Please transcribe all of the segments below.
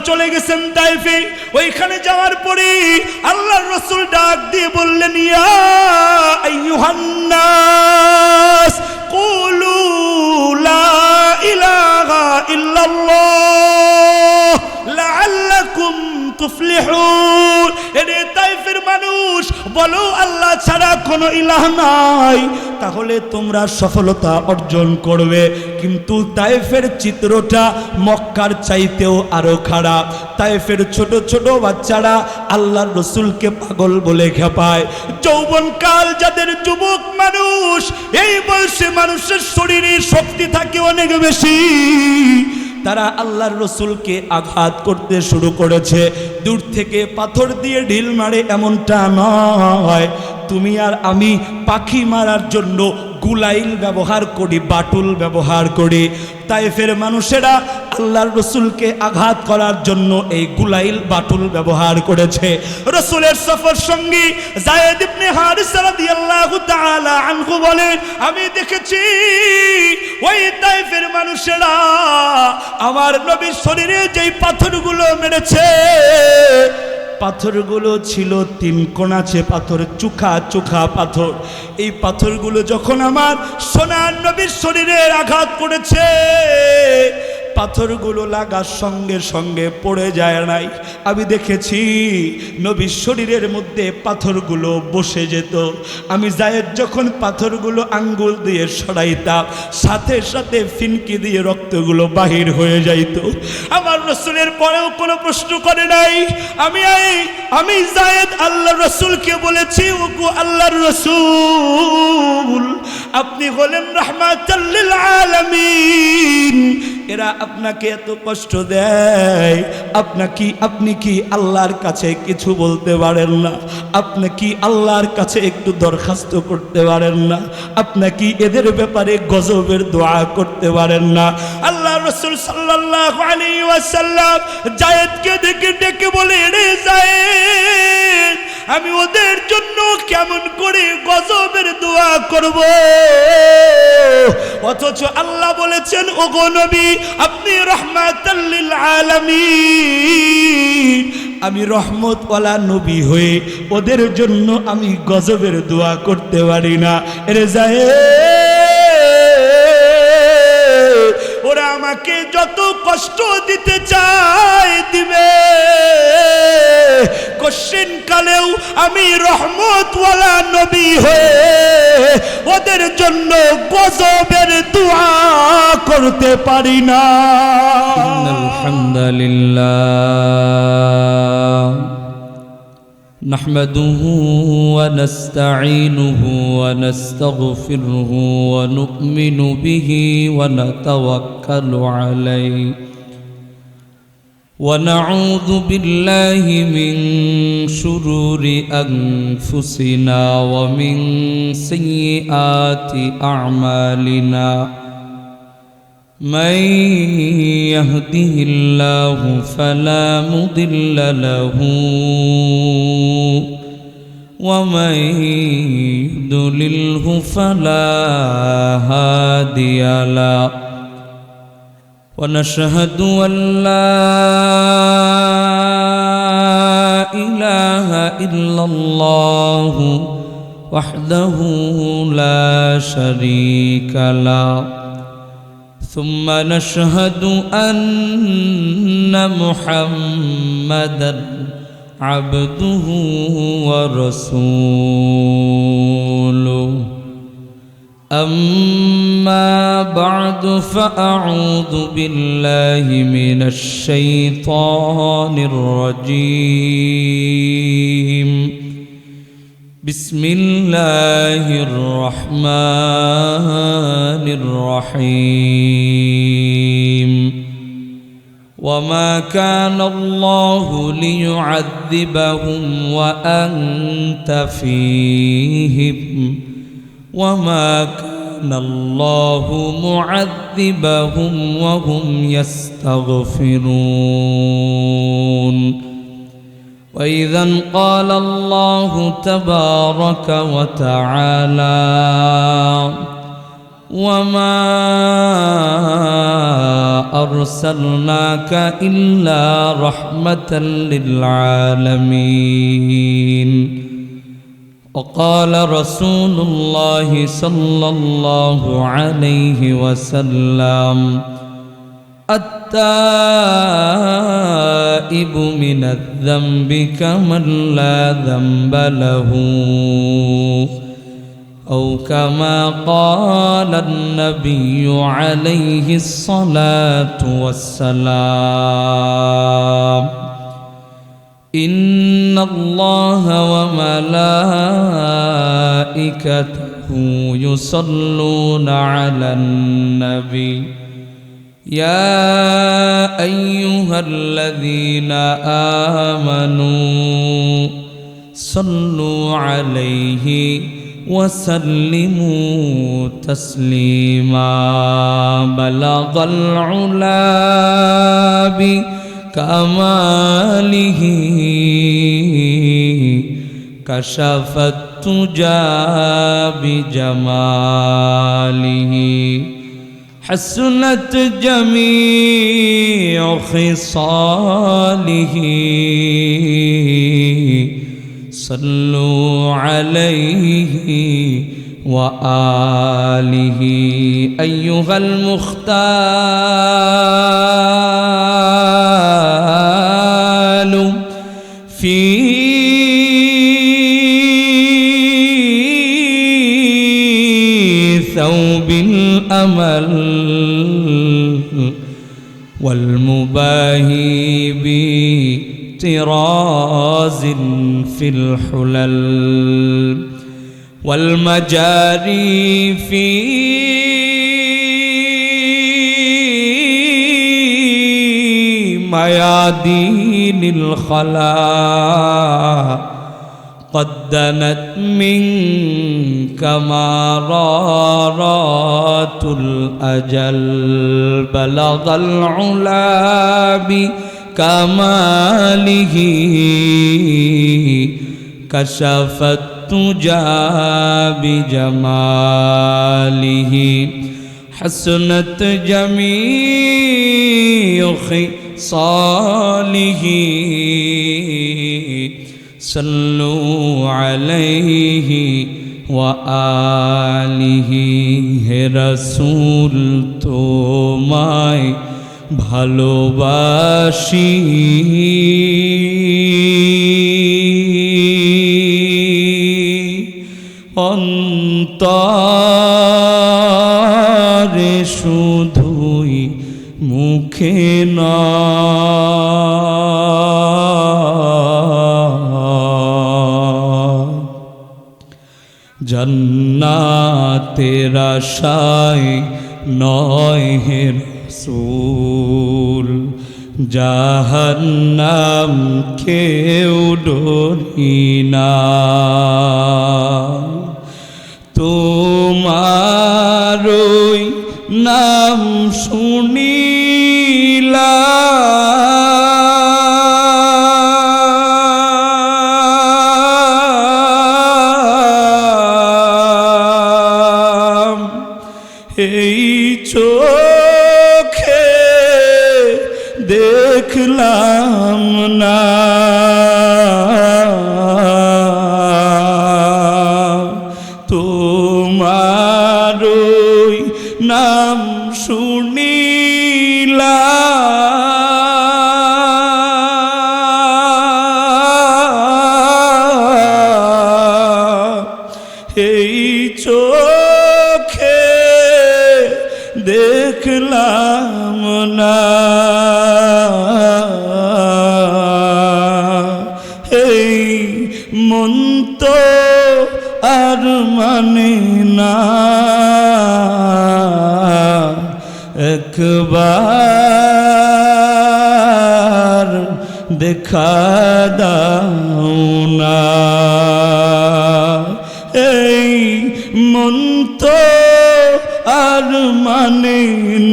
চলে গেছেন তায়েফে। ওইখানে যাওয়ার পরে আল্লাহর রাসূল ডাক দিয়ে বললেন, ইয়া আইয়ুহান নাস কুলু লা ইলাহা ইল্লাল্লাহ লাআল্লাকুম তুফলিহুন। এরে তায়েফের মানুষ, বলো আল্লাহ ছাড়া কোনো ইলাহ নাই, তাহলে তোমরা সফলতা অর্জন করবে। কিন্তু তায়েফের চিত্রটা মক্কার চাইতেও আরো খারাপ। তায়েফের ছোট ছোট বাচ্চারা আল্লাহর রাসূলকে পাগল বলে খেপায়। যৌবনকাল যাদের যুবক মানুষ, এই বয়সে মানুষের শরীরে শক্তি থাকে অনেক বেশি, তারা আল্লাহর রাসূলকে আঘাত করতে শুরু করেছে। দূর থেকে পাথর দিয়ে ঢিল মারে এমনটা নয়, তুমি আর আমি পাখি মারার জন্য গুলাইল ব্যবহার করি, বাটুল ব্যবহার করি। তায়েফের মানুষেরা আল্লাহর রাসূলকে আঘাত করার জন্য এই গুলাইল বাটুল ব্যবহার করেছে। রাসূলের সফর সঙ্গী যায়েদ ইবনে হারিসা রাদিয়াল্লাহু তাআলা আনহু বলেন, আমি দেখেছি ওই তায়েফের মানুষেরা আমার নবীর শরীরে যেই পাথরগুলো মেরেছে, পাথরগুলো ছিল তিন কোণাছে পাথর, চোখা চোখা পাথর। এই পাথরগুলো যখন আমার সোনার নবীর শরীরে আঘাত করেছে, পাথরগুলো লাগার সঙ্গে সঙ্গে পড়ে যায় নাই। আমি দেখেছি নবীর শরীরের মধ্যে পাথরগুলো বসে যেত। আমি যায়েদ যখন পাথরগুলো আঙ্গুল দিয়ে সরাইতাম, সাথে সাথে ফিনকি দিয়ে রক্তগুলো বাহির হয়ে যাইত। আমার রাসূলের পরেও কোনো প্রশ্ন করে নাই। আমি যায়েদ আল্লাহর রাসূলকে বলেছি, ওগো আল্লাহর রাসূল, আপনি হলেন রাহমাতাল লিল আলামিন, এরা আপনাকে এত কষ্ট দেয়, আপনি কি আল্লাহর কাছে কিছু বলতে পারেন না? আপনি কি আল্লাহর কাছে একটু দরখাস্ত করতে পারেন না? আপনি কি এদের ব্যাপারে গজবের দোয়া করতে পারেন না? আল্লাহর রাসূল সাল্লাল্লাহু আলাইহি ওয়াসাল্লাম যায়েদকে ডেকে বলে, রে যায়েদ, আমি ওদের জন্য কেমন করে গজবের দোয়া করব? অথচ আল্লাহ বলেছেন, ওগো নবী, আপনি রাহমাতাল লিল আলামিন, আমি রহমতওয়ালা নবী হয়ে ওদের জন্য আমি গজবের দোয়া করতে পারি না। এরে যায়েদ, ওরা আমাকে যত কষ্ট দিতে চায় দিবে, কঠিন কালেও আমি রহমতওয়ালা নবী হয়ে ওদের জন্য গজবের দোয়া করতে পারি না। ইন্নাল হামদালিল্লাহ নাহমাদুহু ওয়া নাস্তাঈনুহু ওয়া নাস্তাগফিরুহু ওয়া নু'মিনু বিহি ওয়া নাতাওয়াক্কালু আলাইহি ونعوذ بالله من شرور أنفسنا ومن سيئات أعمالنا من يهده الله فلا مضل له ومن يضلله فلا هادي له ونشهد أن لا إله إلا الله وحده لا شريك له ثم نشهد أن محمدًا عبده ورسوله أما بعد فأعوذ بالله من الشيطان الرجيم بسم الله الرحمن الرحيم وما كان الله ليعذبهم وأنت فيهم وما كان الله معذبهم وهم يستغفرون وإذا قال الله تبارك وتعالى وما أرسلناك إلا رحمة للعالمين. وقال رسول الله صلى الله عليه وسلم التائب من الذنب كمن لا ذنب له، أو كما قال النبي عليه الصلاة والسلام. إن الله وملائكته يصلون على النبي يا أيها الذين آمنوا صلوا عليه وسلموا تسليما. بلغ العلا بكماله كشف التجى بجماله حسنت جميع خصاله. صلوا عليه وآله. أيها المختال في ثوب الأمل والمباهي باطراز في الحلل والمجاري في ميادين الخلا قد دنت منك مرارات الأجل. بلغ العلا بكماله كشف التجى بجماله حسنت جميع خصاله. صلوا عليه وآله. হে রাসূল তোমায় ভালোবাসি, অন্তরে শুধুই মুখে নয়। জান্নাতের আশায় নয় হে রাসূল, জাহান্নাম কেউ ডরি না। তোমারই নাম শুনিলাম, এই চোখে দেখলাম না। তোমারই নাম শুনিলাম, এই চোখে দেখলাম না। এই মন তো আর মানে না, একবার দেখা দাও না। এই মন তো আর মানে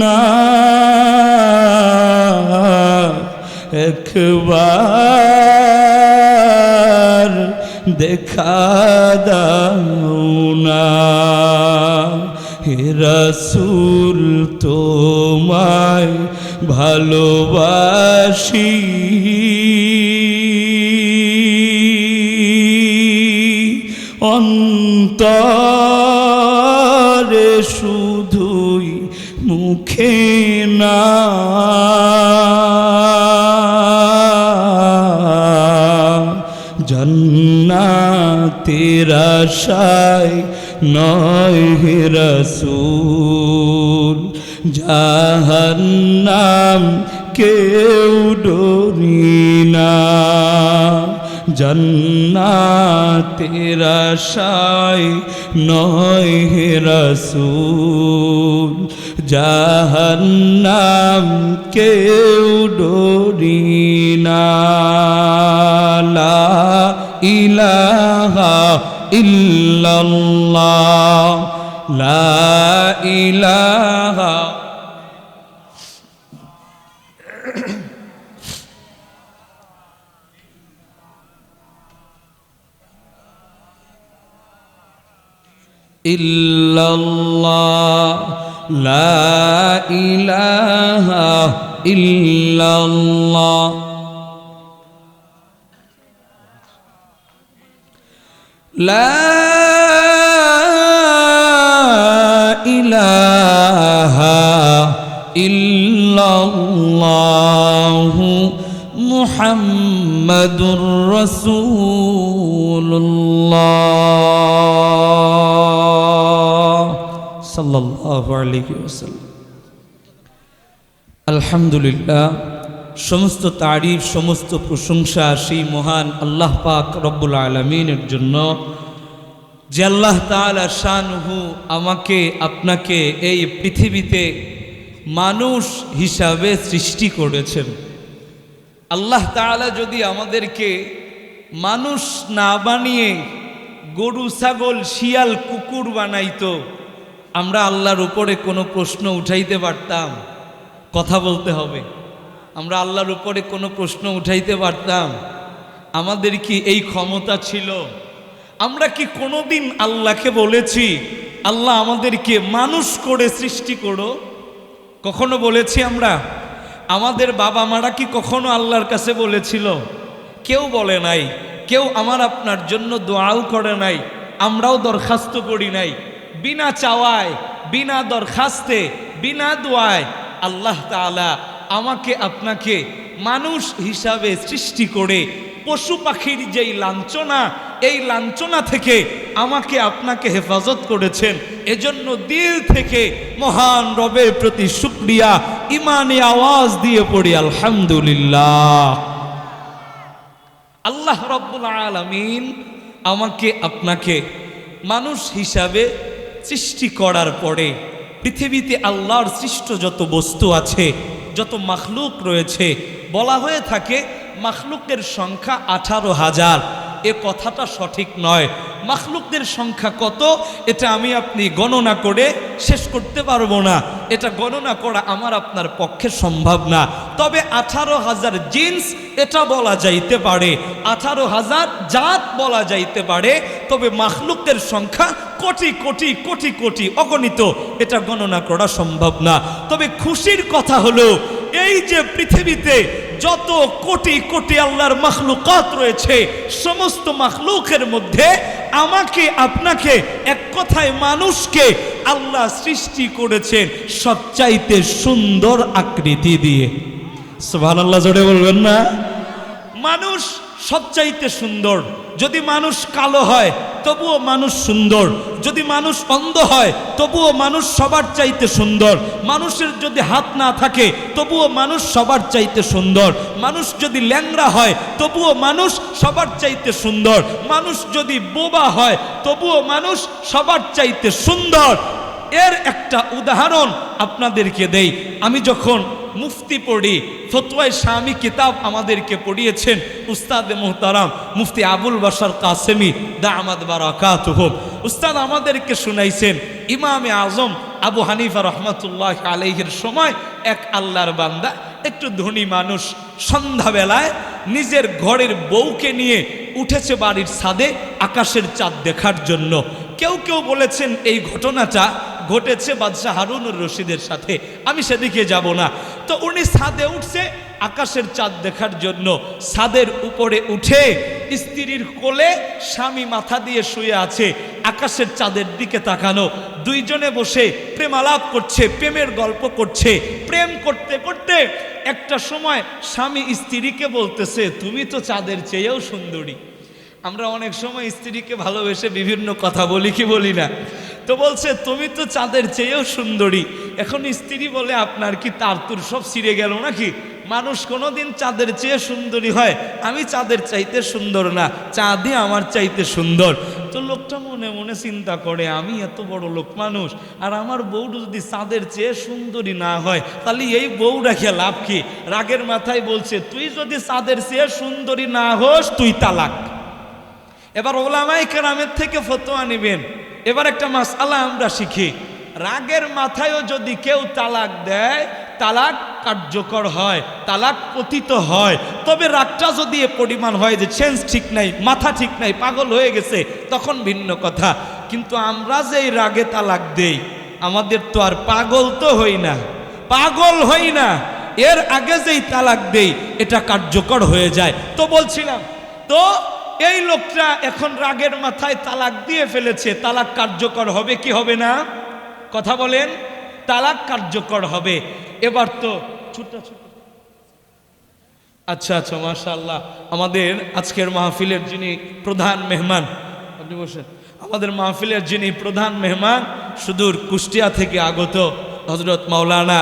না, একবার দেখা দাও না। হে রাসূল তোমায় ভালোবাসি, অন্তরে শুধুই মুখে না। জান্নাতের আশায় নয় হে রাসূল, জাহান্নাম কেউ ডরি না। জান্নাতের আশায় নয় হে রাসূল, জাহান্নাম কেউ ডরি না। লা ইলাহা ইল্লাল্লাহ, লা ইলাহা ইল্লাল্লাহ, লা ইলাহা ইল্লাল্লাহ, লা ইলাহা ইল্লাল্লাহ, মুহাম্মাদুর রাসূলুল্লাহ সাল্লাল্লাহু আলাইহি ওয়াসাল্লাম। আলহামদুলিল্লাহ, সমস্ত তারিফ, সমস্ত প্রশংসা সেই মহান আল্লাহ পাক রব্বুল আলামিনের জন্য, যে আল্লাহ তাআলা শানুহু আমাকে আপনাকে এই পৃথিবীতে মানুষ হিসাবে সৃষ্টি করেছেন। আল্লাহ তাআলা যদি আমাদেরকে মানুষ না বানিয়ে গরু, ছাগল, শিয়াল, কুকুর বানাইতো, আমরা আল্লাহর উপরে কোনো প্রশ্ন উঠাইতে পারতাম? কথা বলতে হবে। আমরা আল্লাহর উপরে কোনো প্রশ্ন উঠাইতে পারতাম? আমাদের কি এই ক্ষমতা ছিল? আমরা কি কোনোদিন আল্লাহকে বলেছি আল্লাহ আমাদেরকে মানুষ করে সৃষ্টি করো? কখনো বলেছি আমরা? আমাদের বাবা মারা কি কখনো আল্লাহর কাছে বলেছিল? কেউ বলে নাই। কেউ আমার আপনার জন্য দোয়াও করে নাই, আমরাও দরখাস্ত করি নাই। বিনা চাওয়ায়, বিনা দরখাস্তে, বিনা দোয়ায় আল্লাহ তাআলা আমাকে আপনাকে মানুষ হিসাবে সৃষ্টি করে পশু পাখির যেই লাঞ্ছনা, এই লাঞ্ছনা থেকে আমাকে আপনাকে হেফাজত করেছেন। এজন্য দিল থেকে মহান রবের প্রতি শুকরিয়া ইমানে আওয়াজ দিয়ে পড়ি আলহামদুলিল্লাহ। আল্লাহ রব্বুল আলামিন আমাকে আপনাকে মানুষ হিসাবে সৃষ্টি করার পরে পৃথিবীতে আল্লাহর সৃষ্ট যত বস্তু আছে, যত মাখলুক রয়েছে, বলা হয়ে থাকে মাখলুকের সংখ্যা 18,000। এ কথাটা সঠিক নয়। মাখলুকদের সংখ্যা কত এটা আমি আপনি গণনা করে শেষ করতে পারবো না। এটা গণনা করা আমার আপনার পক্ষে সম্ভব না। তবে 18,000 জিন্স এটা বলা যাইতে পারে, 18,000 জাত বলা যাইতে পারে। তবে মাখলুকের সংখ্যা কোটি কোটি কোটি কোটি অগণিত, এটা গণনা করা সম্ভব না। তবে খুশির কথা হলো এই যে পৃথিবীতে যত কোটি কোটি আল্লাহর মাখলুকাত রয়েছে, সমস্ত মাখলুকের মধ্যে আমাকে আপনাকে, এক কথায় মানুষকে আল্লাহ সৃষ্টি করেছেন সবচাইতে সুন্দর আকৃতি দিয়ে। সুবহানাল্লাহ, জোরে বলবেন না? মানুষ সবচাইতে সুন্দর। যদি মানুষ কালো হয় তবুও মানুষ সুন্দর, যদি মানুষ অন্ধ হয় তবুও মানুষ সবার চাইতে সুন্দর, মানুষের যদি হাত না থাকে তবুও মানুষ সবার চাইতে সুন্দর, মানুষ যদি ল্যাংড়া হয় তবুও মানুষ সবার চাইতে সুন্দর, মানুষ যদি বোবা হয় তবুও মানুষ সবার চাইতে সুন্দর। এর একটা উদাহরণ আপনাদেরকে দেই। আমি যখন মুফতি পড়ি, ফতোয়ায়ে শামি কিতাব আমাদেরকে পড়িয়েছেন উস্তাদে মুহতারাম মুফতি আবুল বাশার কাসেমি দামাত বারাকাতুহু। উস্তাদ আমাদেরকে শুনাইছেন ইমামে আজম আবু হানিফা রহমাতুল্লাহ আলাইহির সময় এক আল্লাহর বান্দা, একটু ধনী মানুষ, সন্ধ্যাবেলায় নিজের ঘরের বউকে নিয়ে উঠেছে বাড়ির ছাদে আকাশের চাঁদ দেখার জন্য। কেউ কেউ বলেছেন এই ঘটনাটা ঘটেছে বাদশাহ হারুনুর রশিদের সাথে, আমি সেদিকে যাব না। তো উনি ছাদে উঠছে আকাশের চাঁদ দেখার জন্য। ছাদের উপরে উঠে স্ত্রীর কোলে স্বামী মাথা দিয়ে শুয়ে আছে, আকাশের চাঁদের দিকে তাকানো, দুইজনে বসে প্রেমালাপ করছে, প্রেমের গল্প করছে। প্রেম করতে করতে একটা সময় স্বামী স্ত্রীকে বলতেছে, তুমি তো চাঁদের চেয়েও সুন্দরী। আমরা অনেক সময় স্ত্রীকে ভালোবেসে বিভিন্ন কথা বলি কি বলি না? তো বলছে তুমি তো চাঁদের চেয়েও সুন্দরী। এখন স্ত্রী বলে, আপনার কি তারতুর সব ছিঁড়ে গেল নাকি? মানুষ কোনোদিন চাঁদের চেয়ে সুন্দরী হয়? আমি চাঁদের চাইতে সুন্দর না, চাঁদই আমার চাইতে সুন্দর। তো লোকটা মনে মনে চিন্তা করে, আমি এত বড় লোক মানুষ, আর আমার বউ যদি চাঁদের চেয়ে সুন্দরী না হয়, তাহলে এই বউ রাখিয়া লাভ কি? রাগের মাথায় বলছে, তুই যদি চাঁদের চেয়ে সুন্দরী না হোস, তুই তালাক। এবার ওলামায়ে কেরামের থেকে ফতোয়া নেবেন। এবার একটা মাসআলা আমরা শিখি, রাগের মাথায়ও যদি কেউ তালাক দেয়, তালাক কার্যকর হয়, তালাক পতিত হয়। তবে রাগটা যদি এ পরিমাণ হয় যে সেন্স ঠিক নাই, মাথা ঠিক নাই, পাগল হয়ে গেছে, তখন ভিন্ন কথা। কিন্তু আমরা যেই রাগে তালাক দেই, আমাদের তো আর পাগল তো হই না, পাগল হই না, এর আগে যেই তালাক দেই এটা কার্যকর হয়ে যায়। তো বলছিলাম, তো এই লোকটা এখন রাগের মাথায় তালাক দিয়ে ফেলেছে, তালাক কার্যকর হবে কি হবে না? কথা বলেন, তালাক কার্যকর হবে। এবার তো আচ্ছা আচ্ছা, মাশাআল্লাহ, আমাদের আজকের মাহফিলের যিনি প্রধান মেহমান, আপনি বসেন, আমাদের মাহফিলের যিনি প্রধান মেহমান, সুদূর কুষ্টিয়া থেকে আগত হযরত মাওলানা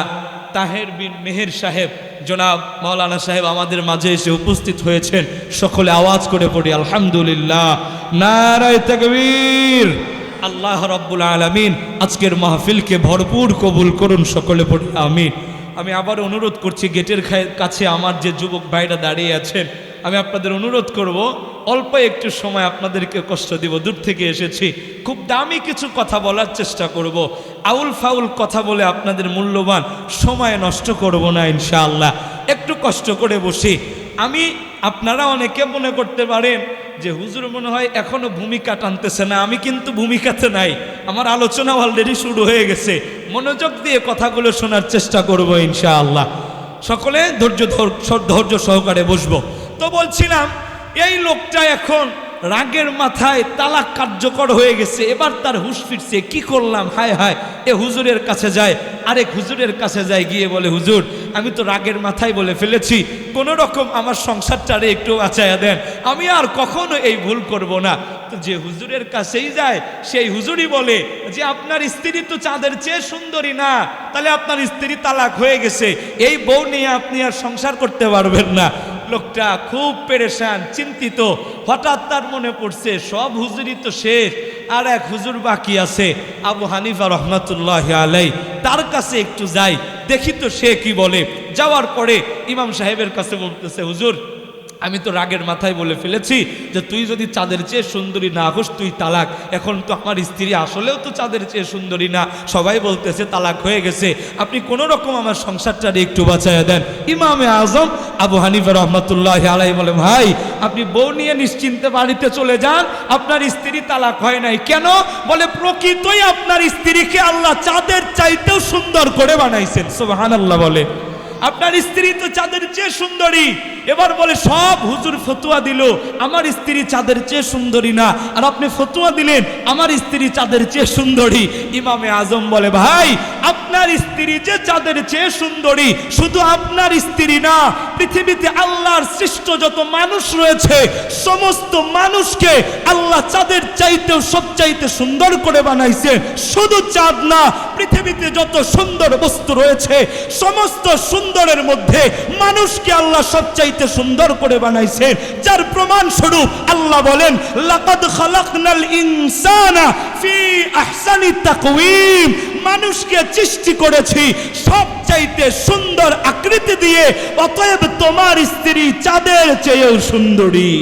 তাহের বিন মেহের সাহেব, জনাব মাওলানা সাহেব আমাদের মাঝে এসে উপস্থিত হয়েছেন। সকলে আওয়াজ করে পড়ি আলহামদুলিল্লাহ, নারায়ে তাকবীর। আল্লাহ রাব্বুল আলামিন আজকের মাহফিলকে ভরপুর কবুল করুন, সকলে পড়ি আমিন। আমি আবার অনুরোধ করছি, গেটের কাছে আমার যে যুবক ভাইরা দাঁড়িয়ে আছেন, আমি আপনাদের অনুরোধ করব, অল্প একটু সময় আপনাদেরকে কষ্ট দিব, দূর থেকে এসেছি, খুব দামি কিছু কথা বলার চেষ্টা করব। আউল ফাউল কথা বলে আপনাদের মূল্যবান সময় নষ্ট করব না ইনশাআল্লাহ। একটু কষ্ট করে বসি। আপনারা অনেকে মনে করতে পারেন যে হুজুর মনে হয় এখনো ভূমিকা টানতেছে না। আমি কিন্তু ভূমিকাতে নাই, আমার আলোচনা অলরেডি শুরু হয়ে গেছে। মনোযোগ দিয়ে কথাগুলো শোনার চেষ্টা করব ইনশাআল্লাহ। সকলে ধৈর্য সহকারে বসবো। তো বলছিলাম, এই লোকটা এখন রাগের মাথায় তালাক কার্যকর হয়ে গেছে। এবার তার হুঁশ ফিরছে, কি করলাম, হায় হায়, এ হুজুরের কাছে যায়, আরেক হুজুরের কাছে যায়, গিয়ে বলে, হুজুর আমি তো রাগের মাথায় বলে ফেলেছি, কোনো রকম আমার সংসারটারে একটু বাঁচাইয়া দেন, আমি আর কখনো এই ভুল করব না। তো যে হুজুরের কাছেই যায়, সেই হুজুরই বলে যে আপনার স্ত্রী তো চাঁদের চেয়ে সুন্দরী না, তাহলে আপনার স্ত্রী তালাক হয়ে গেছে, এই বউ নিয়ে আপনি আর সংসার করতে পারবেন না। লোকটা খুব পেরেশান, চিন্তিত। হঠাৎ তার মনে পড়ছে, সব হুজুরই তো শেষ, আর এক হুজুর বাকি আছে, আবু হানিফা রহমাতুল্লাহি আলাইহি, তার কাছে একটু যাই, দেখি তো সে কি বলে। যাওয়ার পরে ইমাম সাহেবের কাছে বলতেছে, হুজুর আমি তো রাগের মাথায় বলে ফেলেছি যে তুই যদি চাঁদের চেয়ে সুন্দরী না হোস, তুই তালাক। এখন তো আমার স্ত্রী আসলেও তো চাঁদের চেয়ে সুন্দরী না, সবাই বলতেছে তালাক হয়ে গেছে, আপনি কোনো রকম আমার সংসারটারে একটু বাঁচাইয়া দেন। ইমামে আজম আবু হানিফা রহমাতুল্লাহি আলাইহি বলে, ভাই আপনি বউ নিয়ে নিশ্চিন্তে বাড়িতে চলে যান, আপনার স্ত্রী তালাক হয় নাই। কেন? বলে প্রকৃতই আপনার স্ত্রীকে আল্লাহ চাঁদের চাইতেও সুন্দর করে বানাইছেন। সুবহানাল্লাহ বলে, আপনার স্ত্রী তো চাঁদের চেয়ে সুন্দরী। এবার বলে, সব হুজুর ফতোয়া দিল আমার স্ত্রী চাঁদের চেয়ে সুন্দরী না, আর আপনি ফতোয়া দিলেন আমার স্ত্রী চাঁদের চেয়ে সুন্দরী। ইমামে আজম বলে, ভাই আপনার স্ত্রী যে চাঁদের চেয়ে সুন্দরী, শুধু আপনার স্ত্রী না, পৃথিবীতে আল্লাহর সৃষ্ট যত মানুষ রয়েছে, সমস্ত মানুষকে আল্লাহ চাঁদের চাইতেও সবচাইতে সুন্দর করে বানাইছে। শুধু চাঁদ না, পৃথিবীতে যত সুন্দর বস্তু রয়েছে, সমস্ত সুন্দরের মধ্যে মানুষকে আল্লাহ সবচাইতে সুন্দর করে বানাইছেন। যার প্রমাণ স্বরূপ আল্লাহ বলেন, লাকাদ খালাকনাল ইনসানা ফি আহসানি তাকওয়িম, মানুষকে সৃষ্টি করেছি সবচাইতে সুন্দর আকৃতি দিয়ে, অতএব তোমার স্ত্রী চাঁদের চেয়েও সুন্দরী।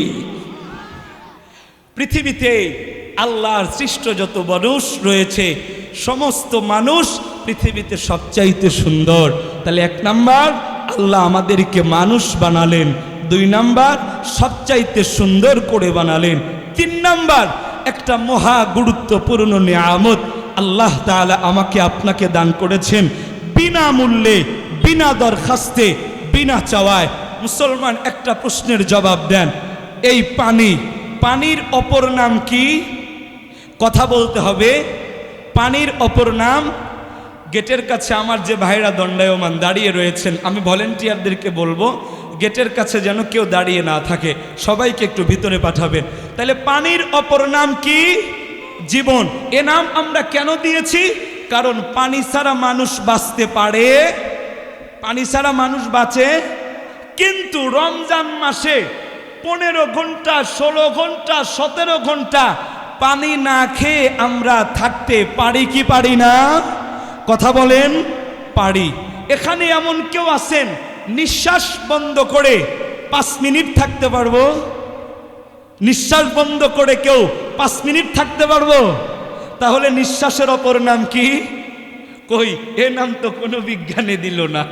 পৃথিবীতে আল্লাহর সৃষ্ট যত মানুষ রয়েছে, সমস্ত মানুষ পৃথিবীতে সবচাইতে সুন্দর। তাহলে এক নাম্বার, আল্লাহ আমাদেরকে মানুষ বানালেন। দুই নাম্বার, সবচাইতে সুন্দর করে বানালেন। তিন নাম্বার, একটা মহা গুরুত্বপূর্ণ নিয়ামত আল্লাহ তাআলা আমাকে আপনাকে দান করেছেন বিনামূল্যে, বিনা দরখাস্তে, বিনা চাওয়ায়। মুসলমান, একটা প্রশ্নের জবাব দেন, এই পানির অপর নাম কি? কথা বলতে হবে। পানির অপর নাম, গেটের কাছে আমার যে ভাইরা দণ্ডায়মান দাঁড়িয়ে রয়েছেন, আমি ভলেন্টিয়ারদেরকে বলবো গেটের কাছে যেন কেউ দাঁড়িয়ে না থাকে, সবাইকে একটু ভিতরে পাঠাবেন। তাহলে পানির অপর নাম কি? জীবন। এ নাম আমরা কেন দিয়েছি? কারণ পানি ছাড়া মানুষ বাঁচতে পারে, পানি ছাড়া মানুষ বাঁচে। কিন্তু রমজান মাসে 15 ঘন্টা, 16 ঘন্টা, 17 ঘন্টা পানি না খেয়ে আমরা থাকতে পারি কি পারি না? কথা বলেন, পারি। এখানে এমন কেউ আছেন নিঃশ্বাস বন্ধ করে 5 মিনিট থাকতে পারবো? নিঃশ্বাস বন্ধ করে কেউ 5 মিনিট থাকতে পারবো? তাহলে নিঃশ্বাসের অপর নাম কি? কই, এ নাম তো কোনো বিজ্ঞানী দিল না।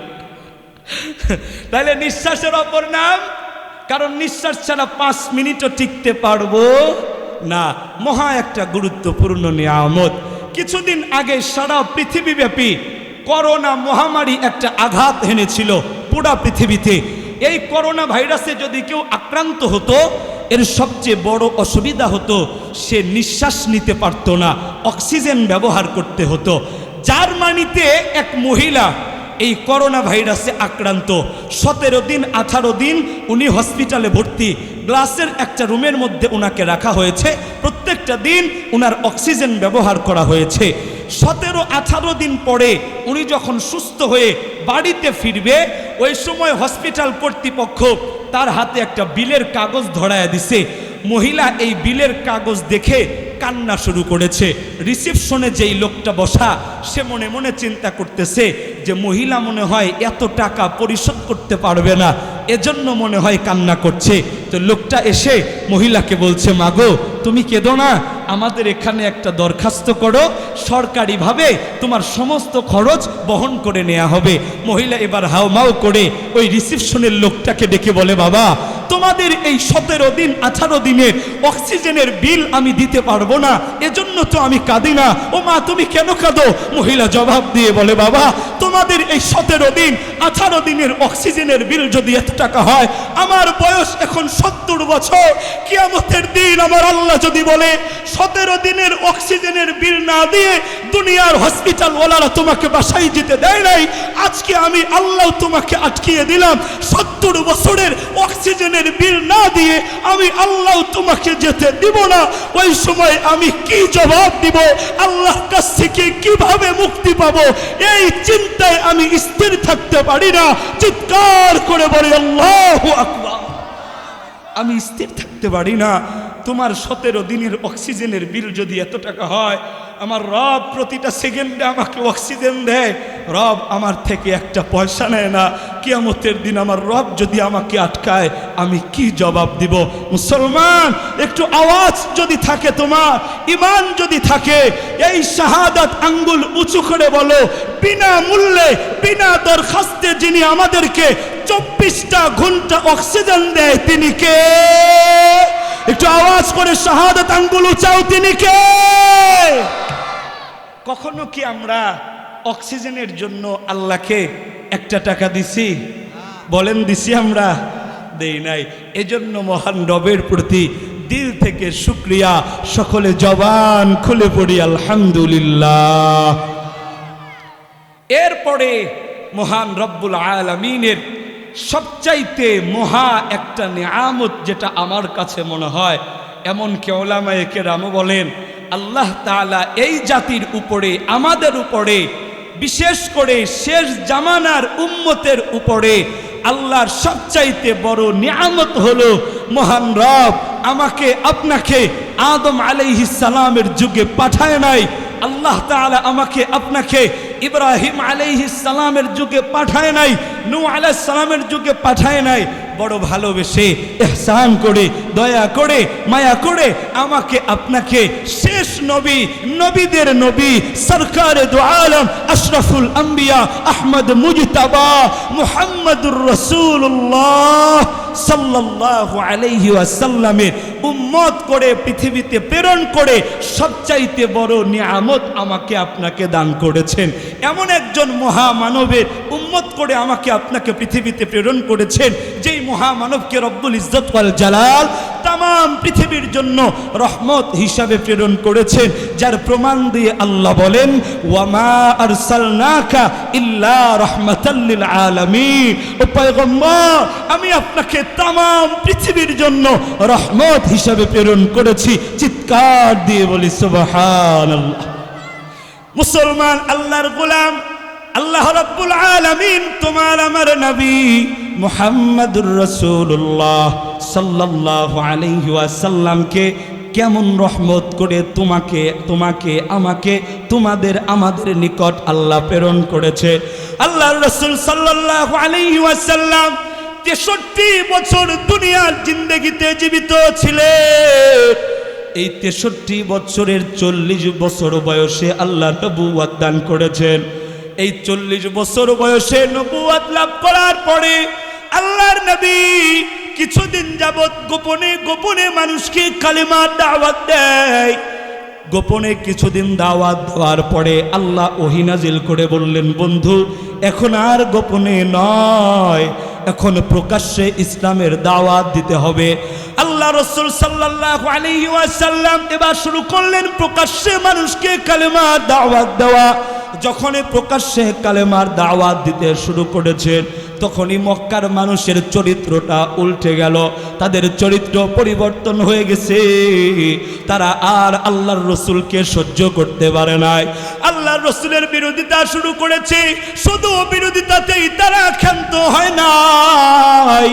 তাহলে নিঃশ্বাসের অপর নাম, কারণ নিঃশ্বাস ছাড়া 5 মিনিটও টিকতে পারবো না। মহা একটা গুরুত্বপূর্ণ নিয়ামত। কিছুদিন আগে সারা পৃথিবীব্যাপী করোনা মহামারী একটা আঘাত এনেছিল পুরা পৃথিবীতে। এই করোনা ভাইরাসে যদি কেউ আক্রান্ত হতো, এর সবচেয়ে বড় অসুবিধা হতো সে নিঃশ্বাস নিতে পারত না, অক্সিজেন ব্যবহার করতে হতো। জার্মানিতে এক মহিলা এই করোনা ভাইরাসে আক্রান্ত, 17 দিন 18 দিন উনি হসপিটালে ভর্তি। গ্লাসের একটা রুমের মধ্যে ওনাকে রাখা হয়েছে, প্রত্যেকটা দিন ওনার অক্সিজেন ব্যবহার করা হয়েছে। 17-18 দিন পরে উনি যখন সুস্থ হয়ে বাড়িতে ফিরবে, ওই সময় হসপিটাল কর্তৃপক্ষ তার হাতে একটা বিলের কাগজ ধরায় দিছে। মহিলা এই বিলের কাগজ দেখে কান্না শুরু করেছে। রিসেপশনে যেই লোকটা বসা, সে মনে মনে চিন্তা করতেছে যে মহিলা মনে হয় এত টাকা পরিশোধ করতে পারবে না, এজন্য মনে হয় কান্না করছে। তো লোকটা এসে মহিলাকে বলছে, মাগো তুমি কেঁদো না, আমাদের এখানে একটা দরখাস্ত করো, সরকারিভাবে তোমার সমস্ত খরচ বহন করে নেওয়া হবে। মহিলা এবার হাউমাউ করে ওই রিসেপশনের লোকটাকে ডেকে বলে, বাবা তোমাদের এই 17 দিন 18 দিনের অক্সিজেনের বিল আমি দিতে পারবো না, এজন্য তো আমি কাঁদি না। ও মা, তুমি কেন কাঁদো? মহিলা জবাব দিয়ে বলে, বাবা তোমাদের এই 17 দিন 18 দিনের অক্সিজেনের বিল যদি এত টাকা হয়, আমার বয়স এখন 70 বছর। কিয়ামতের দিন আমার আল্লাহ যদি বলে 17 দিনের অক্সিজেনের বিল না দিয়ে দুনিয়ার হসপিটাল ওয়ালারা তোমাকে বাসায় যেতে দেয় নাই, আজকে আমি আল্লাহ তোমাকে আটকিয়ে দিলাম 70 বছরের অক্সিজেনের বিল না দিয়ে আমি আল্লাহ তোমাকে যেতে দিব না। ওই সময় আমি কি জবাব দিব? আল্লাহর কাছ থেকে কিভাবে মুক্তি পাবো? এই চিন্তায় আমি স্থির থাকতে পারি না। চিৎকার করে বলি আল্লাহু আকবার। আমি স্থির থাকতে পারি না। তোমার 17 দিনের অক্সিজেনের বিল যদি এত টাকা হয়, আমার রব প্রতিটা সেকেন্ডে আমাকে অক্সিজেন দেয়, রব আমার থেকে একটা পয়সা নেয় না। কিয়ামতের দিন আমার রব যদি আমাকে আটকায়, আমি কি জবাব দিব? মুসলমান, একটু আওয়াজ যদি থাকে, তোমার ঈমান যদি থাকে, এই শাহাদাত আঙ্গুল উঁচু করে বলো, বিনা মূল্যে বিনা দরখাস্তে যিনি আমাদেরকে 24টা ঘন্টা অক্সিজেন দেয়, তিনি কে? একটু আওয়াজ করে শাহাদাত আঙ্গুল উঁচাও, তিনি কে? কখনো কি আমরা অক্সিজেনের জন্য আল্লাহকে 1 টাকা দিছি? বলেন দিছি? আমরা দেই নাই। এজন্য মহান রবের প্রতি দিল থেকে শুকরিয়া, সকলে জবান খুলে পড়ি আলহামদুলিল্লাহ। এরপরে মহান রব্বুল আলামিনের সবচাইতে মহা একটা নিয়ামত, যেটা আমার কাছে মনে হয়, এমনকি উলামায়ে কেরাম বলেন, আল্লাহ তাআলা এই জাতির উপরে, আমাদের উপরে, বিশেষ করে শেষ জামানার উম্মতের উপরে আল্লাহর সবচাইতে বড় নিয়ামত হলো মহান রব আমাকে আপনাকে আদম আলাইহিস সালামের যুগে পাঠায় নাই। আল্লাহ তাআলা আমাকে আপনাকে ইব্রাহিম আলাইহিস সালামের যুগে পাঠায় নাই, নূহ আলাইহিস সালামের যুগে পাঠায় নাই। বড় ভালোবেসে, ইহসান করে, দয়া করে, মায়া করে আমাকে আপনাকে শেষ নবী, নবীদের নবী, সরকারে দু আলম, আশরাফুল আম্বিয়া, আহমদ মুজতাবা, মুহাম্মদুর রাসূলুল্লাহ সাল্লাল্লাহু আলাইহি ওয়াসাল্লামের উম্মত করে পৃথিবীতে প্রেরণ করে সবচাইতে বড় নিয়ামত আমাকে আপনাকে দান করেছেন। এমন একজন মহামানবের উম্মত করে আমাকে আপনাকে পৃথিবীতে প্রেরণ করেছেন, যেই মহামানবকে রব্বুল ইজ্জত ওয়াল জালাল তাম পৃথিবীর জন্য রহমত হিসাবে প্রেরণ করেছেন, যার প্রমাণ দিয়ে আল্লাহ বলেন ওয়ামা আরসালনাকা ইল্লা রাহমাতাল লিল আলামিন। ও পয়গম্বর, আমি আপনাকে তাম পৃথিবীর জন্য রহমত হিসাবে প্রেরণ করেছি। চিৎকার দিয়ে বলি সুবহানাল্লাহ। মুসলমান, আল্লাহর গোলাম, আল্লাহ রাব্বুল আলামিন তোমার আমার নবী মুহাম্মদুর রাসূলুল্লাহ সাল্লাল্লাহু আলাইহি ওয়াসাল্লামকে কেমন রহমত করে তোমাকে আমাকে তোমাদের আমাদের নিকট আল্লাহ প্রেরণ করেছে। আল্লাহর রাসূল সাল্লাল্লাহু আলাইহি ওয়াসাল্লাম 63 বছর দুনিয়ার জিন্দেগিতে জীবিত ছিলেন। এই 63 বছরের 40 বছর বয়সে আল্লাহ নবুয়ত দান করেছেন। এই 40 বছর বয়সে নবুয়ত লাভ করার পরে আল্লাহর নবী কিছুদিন যাবত গোপনে গোপনে মানুষকে কালেমার দাওয়াত দেয়। গোপনে কিছুদিন দাওয়াত দেওয়ার পরে আল্লাহ ওহী নাজিল করে বললেন, বন্ধু, এখন আর গোপনে নয়, এখন প্রকাশ্যে ইসলামের দাওয়াত দিতে হবে। আল্লাহ রাসূল সাল্লাল্লাহু আলাইহি ওয়াসাল্লাম এবার শুরু করলেন প্রকাশ্যে মানুষকে কালেমার দাওয়াত দেওয়া। যখনই প্রকাশ্যে কালেমার দাওয়াত দিতে শুরু করেছেন, তখনই মক্কার মানুষের চরিত্রটা উল্টে গেল, তাদের চরিত্র পরিবর্তন হয়ে গেছে। তারা আর আল্লাহর রসুলকে সহ্য করতে পারে নাই, আল্লাহর রসুলের বিরোধিতা শুরু করেছে। শুধু বিরোধিতাতেই তারা ক্ষান্ত হয় নাই,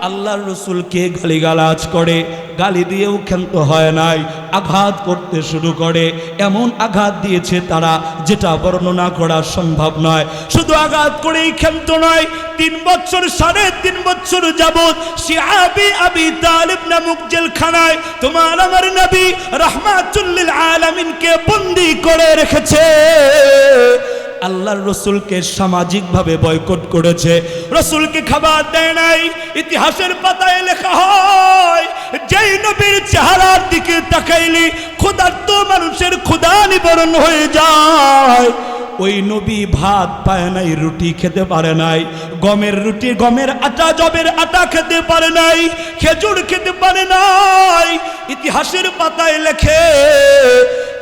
আল্লাহর রসুলকে গালিগালাজ করে, গালি দিয়েও ক্ষান্ত হয় নাই, আঘাত করতে শুরু করে। এমন আঘাত দিয়েছে তারা যেটা বর্ণনা করা সম্ভব নয়। শুধু আঘাত করেই ক্ষান্ত নয়, 3 বছর 3.5 বছর যাবত শিআবি আবি তালিব নামক জেলখানায় তোমার আমার নবী রাহমাতুল লিল আলামিনকে বন্দী করে রেখেছে। আল্লাহর রসুলকে সামাজিকভাবে বয়কট করেছে, রসুলকে খাবার দেয় নাই। ইতিহাসের পাতায় লেখা হয়, যেই নবীর চেহারার দিকে তাকাইলে ক্ষুধার্ত মানুষের ক্ষুধা নিবারণ হয়ে যায়। ওই নবী ভাত পায় নাই, রুটি খেতে পারে নাই, গমের রুটি, গমের আটা, জবের আটা খেতে পারে নাই, খেজুর খেতে পারে নাই। ইতিহাসের পাতায় লেখে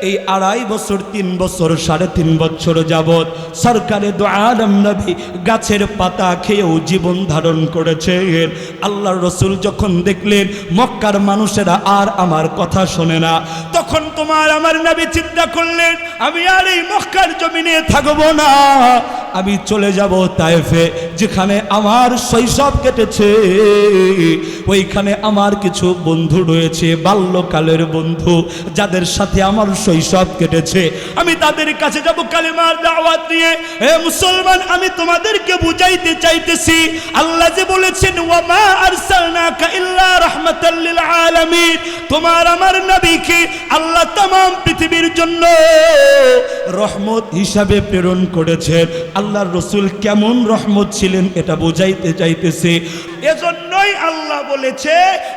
এই 2.5 বছর 3 বছর 3.5 বছর যাবত সরকারে দু আলম নবী গাছের পাতা খেয়েও জীবন ধারণ করেছেন। আল্লাহর রসুল যখন দেখলেন মক্কার মানুষেরা আর আমার কথা শোনে না, তখন তোমার আমার নবী চিন্তা করলেন, আমি আর এই মক্কার জমিনে থাকবো না, আমি চলে যাব তায়েফে, যেখানে আমার শৈশব কেটেছে। ওইখানে আমার কিছু বন্ধু রয়েছে, বাল্যকালের বন্ধু, যাদের সাথে আমার শৈশব কেটেছে। আমি তাদের কাছে যাব কালেমার দাওয়াত নিয়ে। হে মুসলমান, আমি তোমাদেরকে বুঝাইতে চাইতেছি, আল্লাহ যে বলেছেন ওয়ামা আরসালনাকা ইল্লা রাহমাতাল লিল আলামিন, তোমার আমার নবীকে আল্লাহ तमाम পৃথিবীর জন্য রহমত হিসাবে প্রেরণ করেছেন। আল্লাহর রাসূল কেমন রহমত ছিলেন এটা বুঝাইতে চাইতেছে। এজন্যই আল্লাহ বলেছে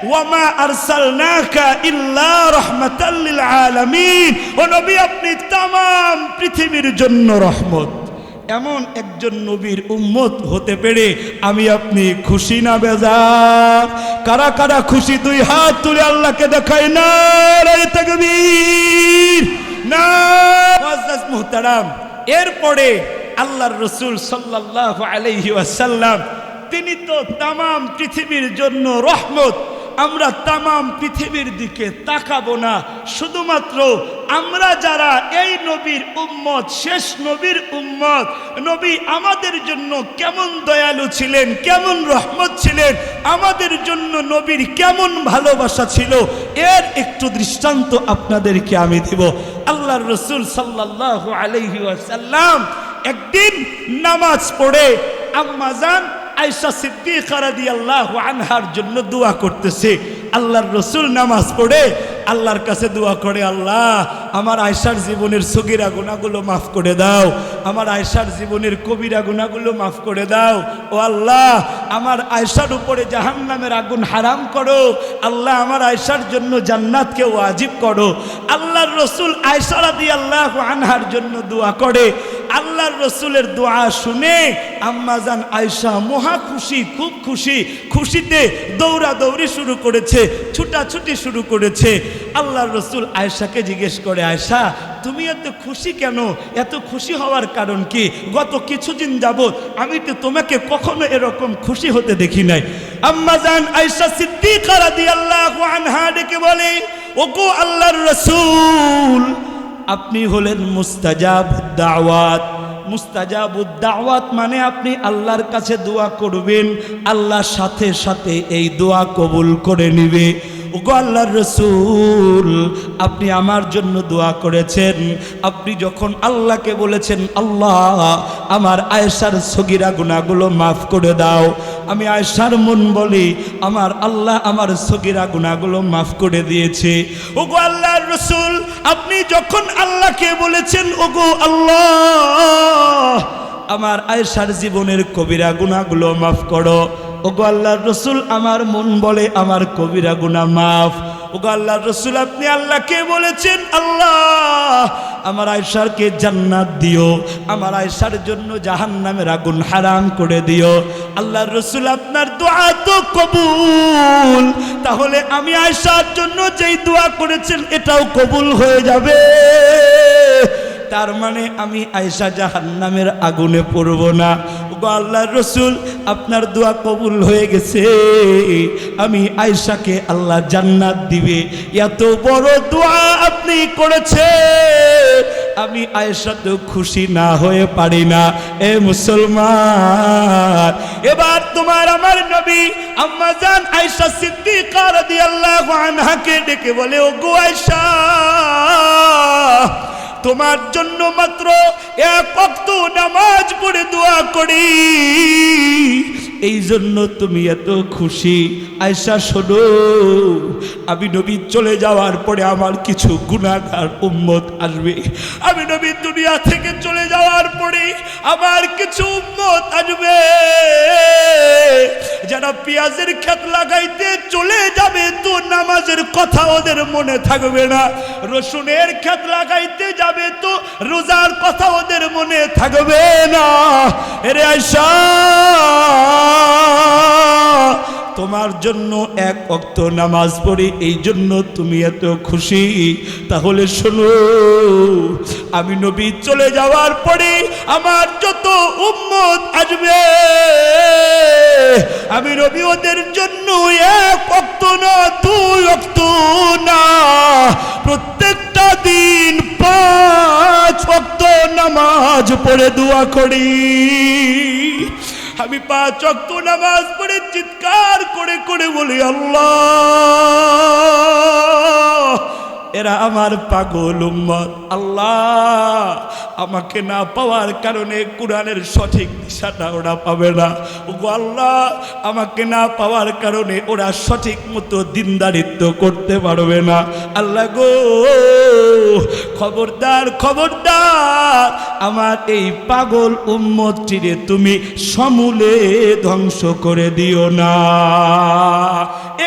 ওয়ামা আরসালনাকা ইল্লা রাহমাতাল লিল আলামিন, ও নবী আপনি तमाम পৃথিবীর জন্য রহমত। এমন একজন নবীর উম্মত হতে পেরে আমি আপনি খুশি না বেজার? কারা কারা খুশি? 2 হাত তুলে আল্লাহকে দেখায় না রে তাকবীর না। মুআজ্জাজ মুহতারাম, এরপরে আল্লাহর রাসূল সাল্লাল্লাহু আলাইহি ওয়াসাল্লাম তিনি তো तमाम পৃথিবীর জন্য রহমত। আমরা तमाम পৃথিবীর দিকে তাকাবো না, শুধুমাত্র আমরা যারা এই নবীর উম্মত, শেষ নবীর উম্মত, নবী আমাদের জন্য কেমন দয়ালু ছিলেন, কেমন রহমত ছিলেন, আমাদের জন্য নবীর কেমন ভালোবাসা ছিল, এর একটু দৃষ্টান্ত আপনাদেরকে আমি দেব। আল্লাহর রাসূল সাল্লাল্লাহু আলাইহি ওয়াসাল্লাম একদিন নামাজ পড়ে আম্মা জান আয়েশা সিদ্দিকা রাদিয়াল্লাহু আনহার জন্য দোয়া করতেছে। আল্লাহর রাসূল নামাজ পড়ে আল্লাহর কাছে দোয়া করে, আল্লাহ আমার আয়েশার জীবনের সগীরা গুনাহগুলো মাফ করে দাও, আমার আয়েশার জীবনের কবিরা গুনাহগুলো মাফ করে দাও। ও আল্লাহ, আমার আয়েশার উপরে জাহান্নামের আগুন হারাম করো। আল্লাহ, আমার আয়েশার জন্য জান্নাতকে ওয়াজিব করো। আল্লাহর রসুল আয়েশা রাদিয়াল্লাহু আনহার জন্য দোয়া করে। আল্লাহর রসুলের দোয়া শুনে আম্মাজান আয়েশা মহা খুশি, খুব খুশি, খুশিতে দৌড়াদৌড়ি শুরু করেছে, ছুটাছুটি শুরু করেছে। আল্লাহর রসুল আয়েশাকে জিজ্ঞেস করে, আয়েশা তুমি এত খুশি কেন? এত খুশি হওয়ার কারণ কি? গত কিছুদিন যাবত আমি তো তোমাকে কখনো এরকম খুশি হতে দেখি নাই। আম্মাজান আয়েশা সিদ্দিকা রাদিয়াল্লাহু আনহা ডেকে বলে, ওগো আল্লাহর রসুল, আপনি হলেন মুস্তাজাবুদ দাওয়াত। মুস্তাজাবুদ দাওয়াত মানে আপনি আল্লাহর কাছে দোয়া করবেন, আল্লাহ সাথে সাথে এই দোয়া কবুল করে নিবে। ওগো আল্লাহর রসুল, আপনি আমার জন্য দোয়া করেছেন। আপনি যখন আল্লাহকে বলেছেন, আল্লাহ আমার আয়েশার সগীরা গুনাহগুলো মাফ করে দাও, আমি আয়েশার মন বলি আমার আল্লাহ আমার সগীরা গুনাহগুলো মাফ করে দিয়েছে। ওগো আল্লাহর রসুল, আপনি যখন আল্লাহকে বলেছেন, ওগো আল্লাহ আমার আয়েশার জীবনের কবিরা গুনাহগুলো মাফ করো, ওগো আল্লাহর রসুল আমার মন বলে আমার কবিরা গুনাহ মাফ। ওগো আল্লাহর রসুল, আপনি আল্লাহকে বলেছেন, আল্লাহ আমার আয়েশাকে জান্নাত দিও, আমার আয়েশার জন্য জাহান্নামের আগুন হারাম করে দিও। আল্লাহর রসুল, আপনার দোয়া তো কবুল, তাহলে আমি আয়েশার জন্য যেই দোয়া করেছেন এটাও কবুল হয়ে যাবে। তার মানে আমি আয়েশা জাহান্নামের আগুনে পড়ব না। ওগো আল্লাহর রসুল, আপনার দোয়া কবুল হয়ে গেছে, আমি আয়েশাকে আল্লাহ জান্নাত দিবে। এত বড় দোয়া আপনি করেছেন, আমি আয়েশা তো খুশি না হয়ে পারি না। এ মুসলমান, এবার তোমার আমার নবী আম্মাজান আয়েশা সিদ্দিকা রাদিয়াল্লাহু আনহাকে ডেকে বলে, ওগো আয়েশা, তোমার জন্য মাত্র এক ওয়াক্ত নামাজ পড়ে দোয়া করি, এই জন্য তুমি এত খুশি। আয়েশা শোনো, আমি নবী চলে যাওয়ার পরে আমার কিছু গুনাহগার উম্মত আসবে। আমি নবী দুনিয়া থেকে চলে যাওয়ার পরে আমার কিছু উম্মত আসবে, যারা পেঁয়াজের ক্ষেত লাগাইতে চলে যাবে তো নামাজের কথা ওদের মনে থাকবে না, রসুনের ক্ষেত লাগাইতে যাবে তো রোজার কথা ওদের মনে থাকবে না। এরে আয়েশা, তোমার জন্য এক ওয়াক্ত নামাজ পড়ি, এই জন্য তুমি এত খুশি। তাহলে শোনো, আমি নবী চলে যাওয়ার পরে আমার যত উম্মত আসবে, আমি নবী ওদের জন্য এক ওয়াক্ত না, দুই ওয়াক্ত না, প্রত্যেকটা দিন 5 ওয়াক্ত নামাজ পড়ে দোয়া করি। আমি 5 ওয়াক্ত নামাজ পড়ে চিৎকার করে করে বলি, আল্লাহ এরা আমার পাগল উম্মত, আল্লাহ আমাকে না পাওয়ার কারণে কোরআনের সঠিক দিশাটা ওরা পাবে না। ওগো আল্লাহ, আমাকে না পাওয়ার কারণে ওরা সঠিক মতো দিনদারিত্ব করতে পারবে না। আল্লাহ গো, খবরদার খবরদার, আমার এই পাগল উম্মতটিরে তুমি সমূলে ধ্বংস করে দিও না।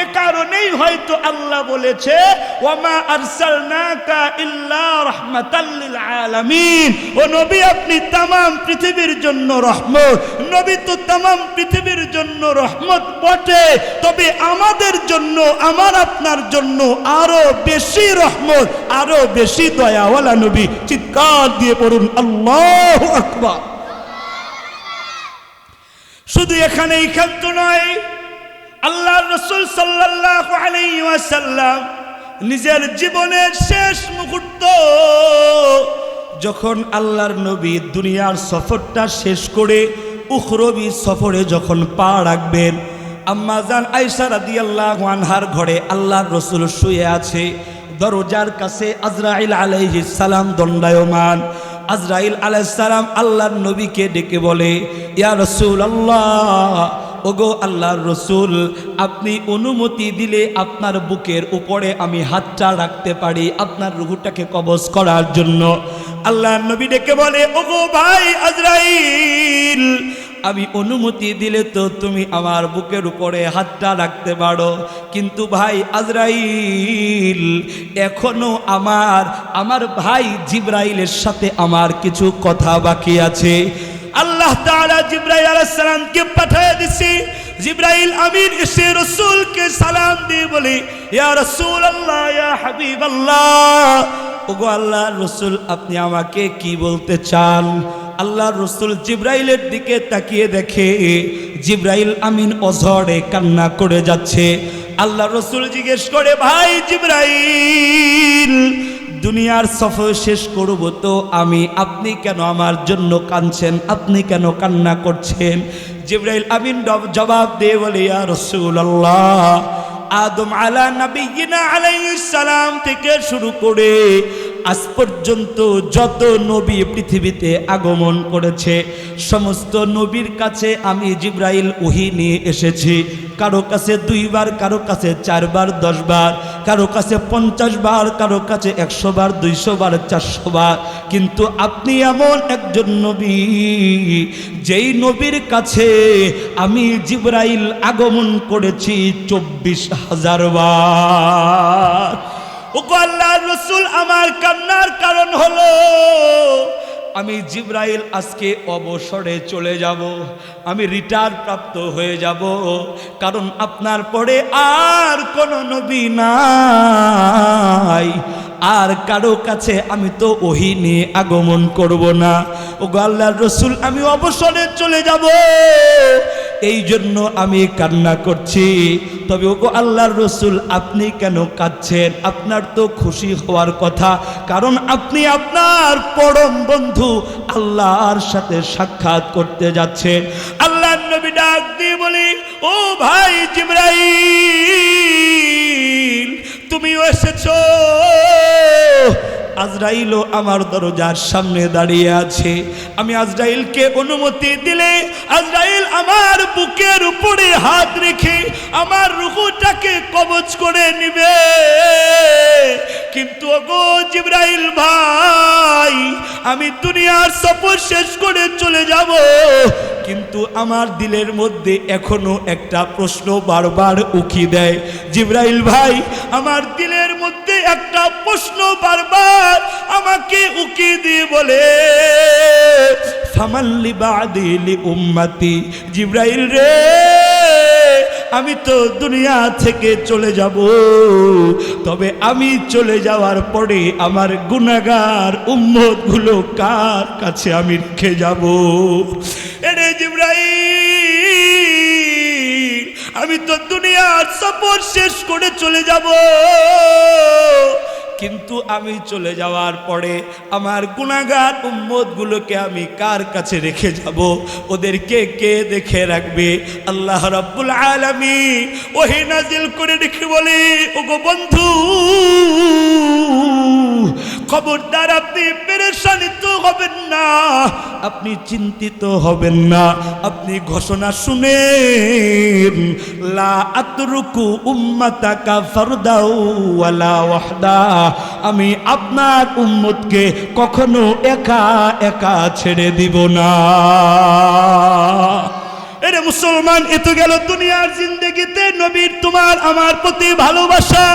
এ কারণেই হয়তো আল্লাহ বলেছে, ওয়ামা আরসালনাকা ইল্লা রাহমাতাল লিল আলামিন। ও নবী, আপনি तमाम পৃথিবীর জন্য রহমত। নবী তো तमाम পৃথিবীর জন্য রহমত বটে, তবে আমাদের জন্য, আমার আপনার জন্য আরো বেশি রহমত, আরো বেশি দয়াওয়ালা নবী। চিৎকার দিয়ে পড়ুন আল্লাহু আকবার। শুধু এখানেই ক্ষান্ত নয়, আল্লাহর রাসূল সাল্লাল্লাহু আলাইহি ওয়াসাল্লাম নিজের জীবনের শেষ মুহূর্ত যখন আল্লাহর নবী দুনিয়ার সফরটা শেষ করে উখরবি সফরে যখন পা রাখবেন, আম্মাজান আয়েশা রাদিয়াল্লাহু আনহার ঘরে আল্লাহর রাসূল শুয়ে আছে। দরজার কাছে আজরাইল আলাইহিস সালাম দণ্ডায়মান। আজরাইল আলাইহিস সালাম আল্লাহর নবীকে ডেকে বলে, ইয়া রাসূলুল্লাহ, ওগো আল্লাহর রসুল, আপনি অনুমতি দিলে আপনার বুকের উপরে আমি হাতটা রাখতে পারি আপনার রূহটাকে কবজ করার জন্য। আল্লাহর নবী ডেকে বলে, ওগো ভাই আজরাইল, আমি অনুমতি দিলে তো তুমি আমার বুকের উপরে হাতটা রাখতে পারো, কিন্তু ভাই আজরাইল, এখনো আমার ভাই জিবরাইলের সাথে আমার কিছু কথা বাকি আছে। আল্লাহ তাআলা জিবরাইল আলাইহিস সালামকে পাঠিয়ে দিয়েছে। জিবরাইল আমিন এসে রাসূলকে সালাম দিয়ে বলে, ইয়া রাসূলুল্লাহ, ইয়া হাবিবাল্লাহ, ওগো আল্লাহর রাসূল, আপনি আমাকে কি বলতে চান? আল্লাহর রাসূল জিবরাইলের দিকে তাকিয়ে দেখে জিবরাইল আমিন অঝরে কান্না করে যাচ্ছে। আল্লাহর রাসূল জিজ্ঞেস করে, ভাই জিবরাইল, দুনিয়ার সফর শেষ করব তো আপনি কেন আমার জন্য কাঁদছেন? আপনি কেন কান্না করছেন? জিবরাইল আমিন জবাব দিয়ে বলে, ইয়া রাসূলুল্লাহ, আদম আলা নবিয়িনা আলাইহিস সালাম থেকে শুরু করে আজ পর্যন্ত যত নবী পৃথিবীতে আগমন করেছে সমস্ত নবীর কাছে আমি জিবরাইল ওহী নিয়ে এসেছি। কারো কাছে 2 বার, কারো কাছে 4 বার, 10 বার, কারো কাছে 50 বার, কারো কাছে 100 বার, 200 বার, 400 বার। কিন্তু আপনি এমন একজন নবী যেই নবীর কাছে আমি জিবরাইল আগমন করেছি 24,000 বার। ওগো আল্লাহর রাসূল, আমার কান্নার কারণ হলো আমি জিবরাইল আজকে অবসরে চলে যাব, আমি রিটায়ার প্রাপ্ত হয়ে যাব, কারণ আপনার পরে আর কোনো নবী নাই, আর কারো কাছে আমি তো ওহী নিয়ে আগমন করব না। ওগো আল্লাহর রাসূল, আমি অবসরে চলে যাব, এই জন্য আমি কান্না করছি। তবে ওগো আল্লাহর রাসূল, আপনি কেন কাঁদছেন? আপনার তো খুশি হওয়ার কথা, কারণ আপনি আপনার পরম বন্ধু আল্লাহর সাথে সাক্ষাৎ করতে যাচ্ছেন। আল্লাহর নবী ডাক দিয়ে বলি, ও ভাই জিবরাইল, তুমিও এসেছো। আজরাইলও আমার দরজার সামনে দাঁড়িয়ে আছে। আমি আজরাইলকে অনুমতি দিলে আজরাইল আমার বুকের উপরে হাত রেখে আমার রূহটাকে কবজ করে নিবে। কিন্তু ওগো জিবরাইল ভাই, আমি দুনিয়ার সফর শেষ করে চলে যাব, কিন্তু আমার দিলের মধ্যে এখনো একটা প্রশ্ন বারবার উকি দেয়। জিবরাইল ভাই, আমার দিলের মধ্যে একটা প্রশ্ন বারবার আমাকে উকি দিয়ে বলে, ফামাল্লি বাদি লি উম্মতি। জিবরাইল রে, আমি তো দুনিয়া থেকে চলে যাব, তবে আমি চলে যাওয়ার পরে আমার গুনাহগার উম্মতগুলো কার কাছে আমি রেখে যাব? এরে জিবরাইল, আমি তো দুনিয়ার সফর শেষ করে চলে যাব, কিন্তু আমি চলে যাওয়ার পরে আমার গুনাহগার উম্মতগুলোকে আমি কার কাছে রেখে যাব? ওদেরকে কে দেখে রাখবে? আল্লাহ রাব্বুল আলামিন ওহী নাজিল করে রেখে বলে, ওগো বন্ধু, খবরদার আপনি পেরেশানিত হবেন না, আপনি চিন্তিত হবেন না, আপনি ঘোষণা শুনেন, লা আতরুকু উম্মাতাকা ফারদাও ওয়ালা ওয়াহদা। আমি আপনার উম্মতকে কখনো একা একা ছেড়ে দিব না। এরে মুসলমান, এ তো গেল দুনিয়ার জিন্দেগিতে নবীর তোমার আমার প্রতি ভালোবাসা,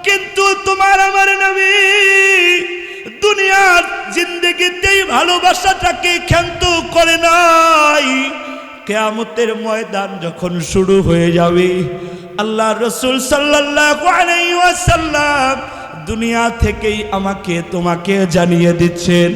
কিন্তু তোমার আমার নবী দুনিয়ার জিন্দেগিতেই ভালোবাসাটাকে ক্ষান্ত করে নাই। কিয়ামতের ময়দান যখন শুরু হয়ে যাবে, আল্লাহর রাসূল সাল্লাল্লাহু আলাইহি ওয়াসাল্লাম দুনিয়া থেকেই আমাকে তোমাকে জানিয়ে দিচ্ছেন।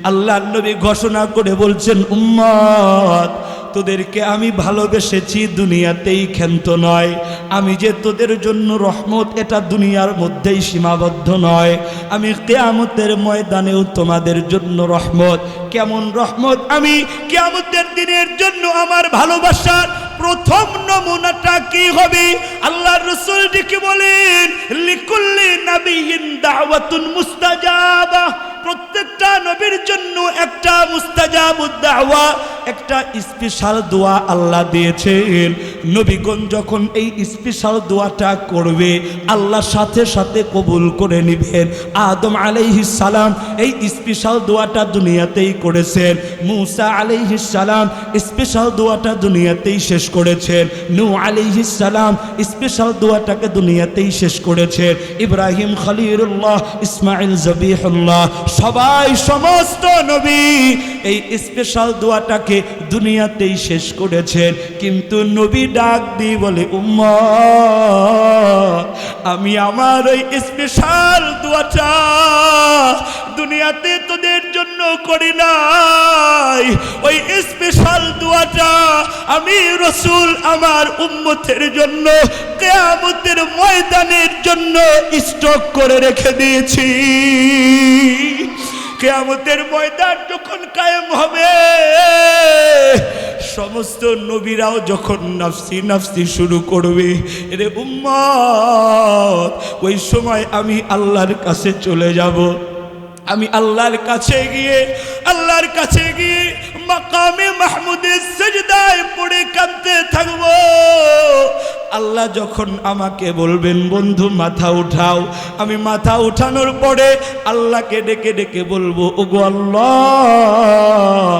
আল্লাহর নবী ঘোষণা করে বলছেন, উম্মত, তোদেরকে আমি ভালোবেসেছি দুনিয়াতেই ক্ষান্ত নয়। আমি যে তোদের জন্য রহমত, এটা দুনিয়ার মধ্যেই সীমাবদ্ধ নয়, আমি কিয়ামতের ময়দানেও তোমাদের জন্য রহমত। কেমন রহমত? আমি কিয়ামতের দিনের জন্য আমার ভালোবাসার প্রথম নমুনাটা কি হবে? আল্লাহর আল্লাহর রাসূল ডেকে বলেন লিকুল্লি নাবিয়িন দাওয়াতুন মুস্তাজাবা, প্রত্যেকটা নবীর জন্য একটা মুস্তাজাবুদ দাওয়া, একটা স্পেশাল দোয়া আল্লাহ দিয়েছেন। নবীগণ যখন এই স্পেশাল দোয়াটা করবে আল্লাহ সাথে সাথে কবুল করে নেবেন। আদম আলাইহিস সালাম এই স্পেশাল দোয়াটা দুনিয়াতেই করেছেন, মূসা আলাইহিস সালাম স্পেশাল দোয়াটা দুনিয়াতেই শেষ করেছেন, নূহ আলাইহিস সালাম স্পেশাল দোয়াটাকে দুনিয়াতেই শেষ করেছেন, ইব্রাহিম খলিলুল্লাহ, ইসমাইল জবিহুল্লাহ, সবাই সমস্ত নবী এই স্পেশাল দোয়াটাকে দুনিয়াতেই শেষ করেছেন। কিন্তু নবী ডাক দিয়ে বলে উম্মত, আমি আমার ওই স্পেশাল দোয়াটা দুনিয়াতে তোদের জন্য করি নাই, ওই স্পেশাল দোয়াটা আমি রাসূল আমার উম্মতের জন্য কিয়ামতের ময়দানের জন্য স্টক করে রেখে দিয়েছি। কিয়ামতের ময়দান যখন কায়েম হবে, সমস্ত নবীরাও যখন নাফসি নাফসি শুরু করবে, রে উম্মত, ওই সময় আমি আল্লাহর কাছে চলে যাব। আমি আল্লাহর কাছে গিয়ে মাকামে মাহমুদের সিজদায় পড়ে কাঁদতে থাকবো। আল্লাহ যখন আমাকে বলবেন বন্ধু মাথা উঠাও, আমি মাথা উঠানোর পরে আল্লাহকে ডেকে ডেকে বলবো ওগো আল্লাহ,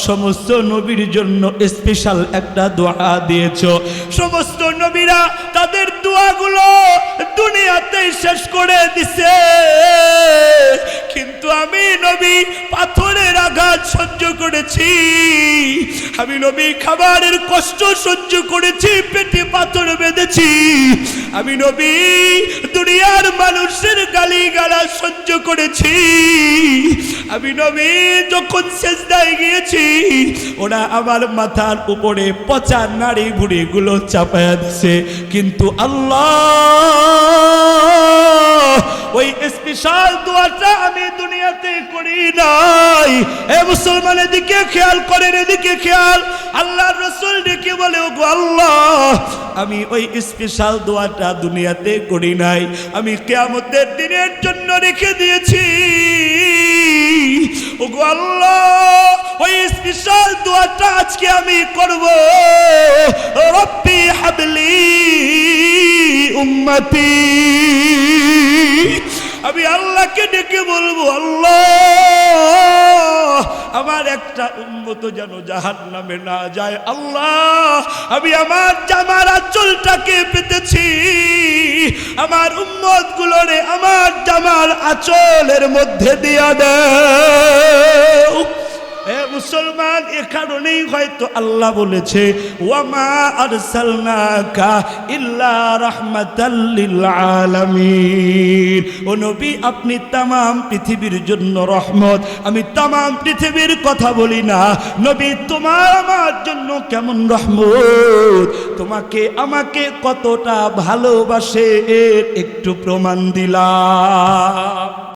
সমস্ত নবীর জন্য স্পেশাল একটা দোয়া দিয়েছো। সমস্ত নবীরা তাদের দোয়াগুলো দুনিয়াতে শেষ করে দিছে, কিন্তু আমি নবী পাথরের আঘাত সহ্য করেছি, আমি নবী খাবারের কষ্ট সহ্য করেছি, পেটে পাথর বেঁধেছি, আমি নবী দুনিয়ার মানুষের গালিগালাজ সহ্য করেছি, আমি নবী যখন সিজদায় গিয়েছি ওরা আমার মাথার উপরে পচা নাড়ি ভুড়িগুলো চাপায়া দিছে, কিন্তু আল্লাহ ওই স্পেশাল দোয়াটা আমি দুনিয়াতে করি নাই। এ মুসলমানের দিকে খেয়াল করেন, এদিকে খেয়াল। আল্লাহর রাসূল ডেকে বলে ওগো আল্লাহ, আমি ওই স্পেশাল দোয়াটা দুনিয়াতে করি নাই, আমি কিয়ামতের দিনের জন্য রেখে দিয়েছি। ওগো আল্লাহ, ওই স্পেশাল দোয়াটা আজকে আমি করব। রব্বি হাবলি উম্মতি, আমি আল্লাহকে ডেকে বলবো আল্লাহ, আমার একটা উম্মত যেন জাহান্নামে না যায়। আল্লাহ, আমি আমার জামার আঁচলটাকে পেতেছি, আমার উম্মত গুলোরে আমার জামার আঁচলের মধ্যে দিয়া দাও। এ মুসলমান, এ কারণেই হয়তো আল্লাহ বলেছে ওয়ামা আরসালনাকা ইল্লা রাহমাতাল লিল আলামিন। ও নবী, আপনি তামাম পৃথিবীর জন্য রহমত। আমি তামাম পৃথিবীর কথা বলি না, নবী তোমার আমার জন্য কেমন রহমত, তোমাকে আমাকে কতটা ভালোবাসে এর একটু প্রমাণ দিলাম।